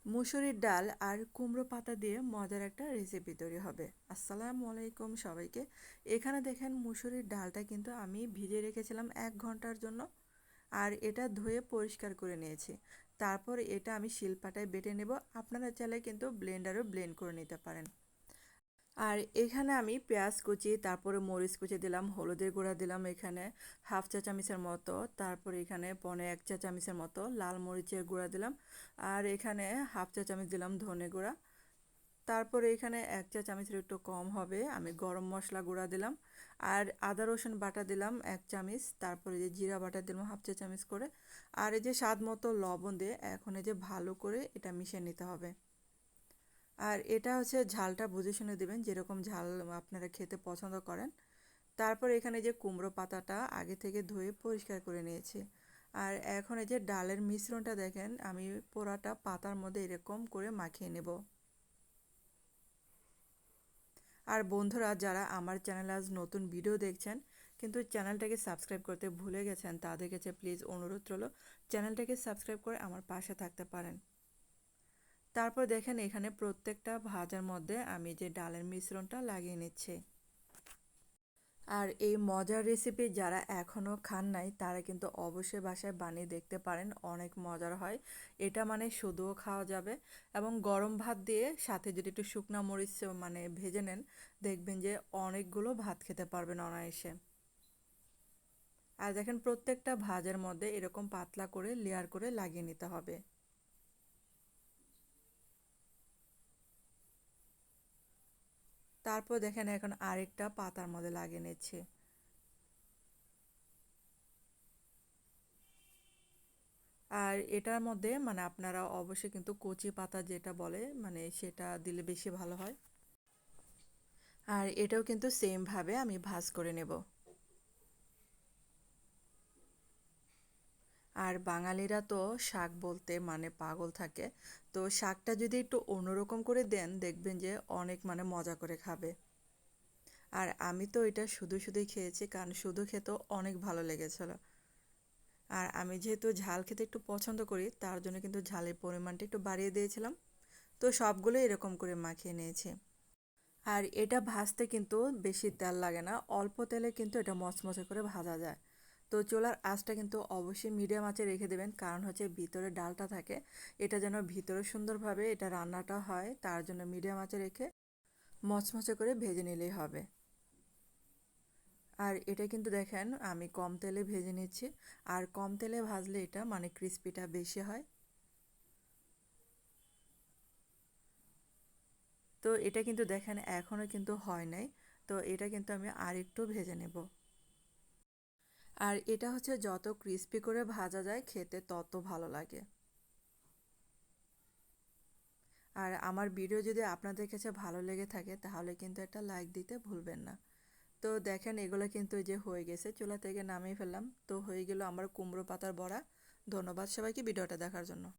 মুসুরির ডাল আর কুমড়ো পাতা দিয়ে মজার একটা রেসিপি তৈরি হবে। আসসালামু আলাইকুম সবাইকে। এখানে দেখেন মুসুরির ডালটা কিন্তু আমি ভিজিয়ে রেখেছিলাম 1 ঘন্টার জন্য। আর এটা ধুয়ে পরিষ্কার করে নিয়েছি। তারপর এটা আমি শিলপাটায় বেটে নেব। আপনারা চাইলে কিন্তু ব্লেন্ডারেও ব্লেন্ড করে নিতে পারেন। আর এখানে আমি পেঁয়াজ কুচি, তারপরে মরিচ কুচি দিলাম, হলুদের গুঁড়া দিলাম এখানে হাফ চা চামচের মতো, তারপরে এখানে 1.25 চা চামচের মতো লাল মরিচের গুঁড়া দিলাম, আর এখানে হাফ চা চামচ দিলাম ধনে গুঁড়া, তারপরে এখানে 1 চা চামচের একটু কম হবে আমি গরম মশলা গুঁড়া দিলাম, আর আদা রসুন বাটা দিলাম 1 চামচ, তারপরে যে জিরা বাটা দিলাম হাফ চা চামচ করে, আর এই যে স্বাদ মতো লবণ দিয়ে এখন এই যে ভালো করে এটা মিশিয়ে নিতে হবে। আর এটা হচ্ছে ঝালটা বুঝে শুনে দেবেন যেরকম ঝাল আপনারা খেতে পছন্দ করেন। তারপর এখানে যে কুমড়ো পাতাটা আগে থেকে ধুয়ে পরিষ্কার করে নিয়েছি। আর এখন এই যে ডালের মিশ্রণটা দেখেন আমি পোড়াটা পাতার মধ্যে এরকম করে মাখিয়ে নেব। আর বন্ধুরা যারা আমার চ্যানেলে আজ নতুন ভিডিও দেখছেন কিন্তু চ্যানেলটাকে সাবস্ক্রাইব করতে ভুলে গেছেন তাদের কাছে প্লিজ অনুরোধ রইল চ্যানেলটাকে সাবস্ক্রাইব করে আমার পাশে থাকতে পারেন। তারপর দেখেন এখানে প্রত্যেকটা ভাজার মধ্যে আমি যে ডালের মিশ্রণটা লাগিয়ে নিচ্ছি। আর এই মজার রেসিপি যারা এখনও খান নাই তারা কিন্তু অবশ্যই বাসায় বানিয়ে দেখতে পারেন, অনেক মজার হয়। এটা মানে শুধুও খাওয়া যাবে এবং গরম ভাত দিয়ে সাথে যদি একটু শুকনা মরিচ মানে ভেজে নেন দেখবেন যে অনেকগুলো ভাত খেতে পারবেন অনায়াসে। আর দেখেন প্রত্যেকটা ভাজের মধ্যে এরকম পাতলা করে লেয়ার করে লাগিয়ে নিতে হবে। তারপর দেখেন এখন আরেকটা পাতার মধ্যে লাগিয়ে নিচ্ছি। আর এটার মধ্যে মানে আপনারা অবশ্যই কিন্তু কচি পাতা যেটা বলে মানে সেটা দিলে বেশি ভালো হয়। আর এটাও কিন্তু সেম ভাবে আমি ভাজ করে নেব। আর বাঙালিরা তো শাক বলতে মানে পাগল থাকে, তো শাকটা যদি একটু অন্যরকম করে দেন দেখবেন যে অনেক মানে মজা করে খাবে। আর আমি তো এটা শুধু শুধুই খেয়েছি কারণ শুধু খেতেও অনেক ভালো লেগেছিল। আর আমি যেহেতু ঝাল খেতে একটু পছন্দ করি তার জন্য কিন্তু ঝালের পরিমাণটা একটু বাড়িয়ে দিয়েছিলাম। তো সবগুলো এরকম করে মাখিয়ে নিয়েছি। আর এটা ভাজতে কিন্তু বেশি তেল লাগে না, অল্প তেলে কিন্তু এটা মচমচে করে ভাজা যায়। তো চুলার আঁচটা কিন্তু অবশ্যই মিডিয়াম আঁচে রেখে দেবেন, কারণ হচ্ছে ভিতরে ডালটা থাকে, এটা যেন ভিতরে সুন্দরভাবে এটা রান্নাটা হয় তার জন্য মিডিয়াম আঁচে রেখে মচমচে করে ভেজে নিলেই হবে। আর এটা কিন্তু দেখেন আমি কম তেলে ভেজে নিচ্ছি, আর কম তেলে ভাজলে এটা মানে ক্রিস্পিটা বেশি হয়। তো এটা কিন্তু দেখেন এখনও কিন্তু হয় নাই, তো এটা কিন্তু আমি আরেকটু ভেজে নেব। আর এটা হচ্ছে যত ক্রিস্পি করে ভাজা যায় খেতে তত ভালো লাগে। আর আমার ভিডিও যদি আপনাদের কাছে ভালো লেগে থাকে তাহলে কিন্তু একটা লাইক দিতে ভুলবেন না। তো দেখেন এগুলো কিন্তু এই যে হয়ে গেছে, চুলা থেকে নামিয়ে ফেললাম, তো হয়ে গেল আমার কুমড়ো পাতার বড়া। ধন্যবাদ সবাইকে ভিডিওটা দেখার জন্য।